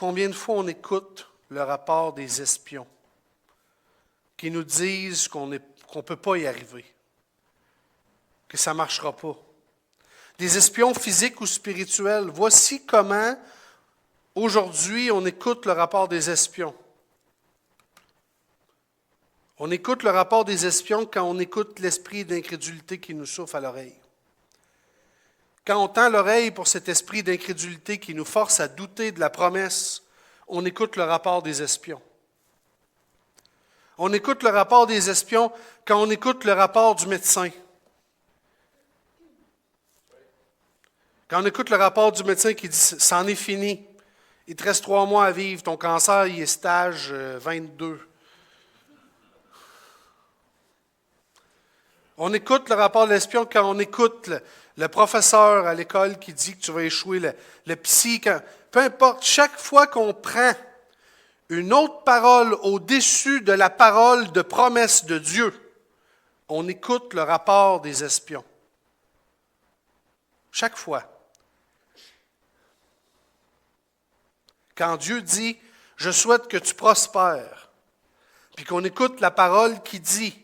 Combien de fois on écoute le rapport des espions qui nous disent qu'on ne peut pas y arriver, que ça ne marchera pas. Des espions physiques ou spirituels. Voici comment, aujourd'hui, on écoute le rapport des espions. On écoute le rapport des espions quand on écoute l'esprit d'incrédulité qui nous souffle à l'oreille. Quand on tend l'oreille pour cet esprit d'incrédulité qui nous force à douter de la promesse, on écoute le rapport des espions. On écoute le rapport des espions quand on écoute le rapport du médecin. Quand on écoute le rapport du médecin qui dit « c'en est fini, il te reste 3 mois à vivre, ton cancer il est stage 22 ». On écoute le rapport de l'espion quand on écoute le professeur à l'école qui dit que tu vas échouer, le psy. Peu importe, chaque fois qu'on prend une autre parole au-dessus de la parole de promesse de Dieu, on écoute le rapport des espions. Chaque fois. Quand Dieu dit « je souhaite que tu prospères », puis qu'on écoute la parole qui dit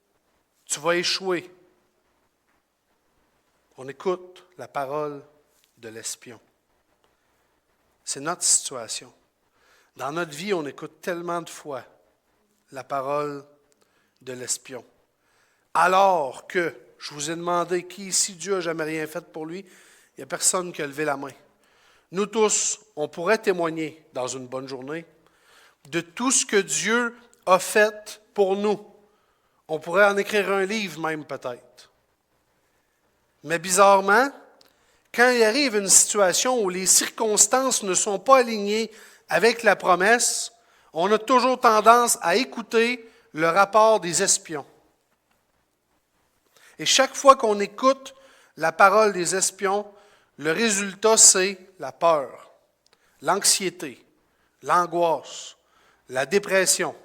« tu vas échouer », on écoute la parole de l'espion. C'est notre situation. Dans notre vie, on écoute tellement de fois la parole de l'espion. Alors que, je vous ai demandé qui ici, Dieu n'a jamais rien fait pour lui, il n'y a personne qui a levé la main. Nous tous, on pourrait témoigner dans une bonne journée de tout ce que Dieu a fait pour nous. On pourrait en écrire un livre même peut-être. Mais bizarrement, quand il arrive une situation où les circonstances ne sont pas alignées avec la promesse, on a toujours tendance à écouter le rapport des espions. Et chaque fois qu'on écoute la parole des espions, le résultat, c'est la peur, l'anxiété, l'angoisse, la dépression,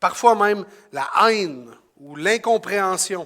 parfois même la haine ou l'incompréhension.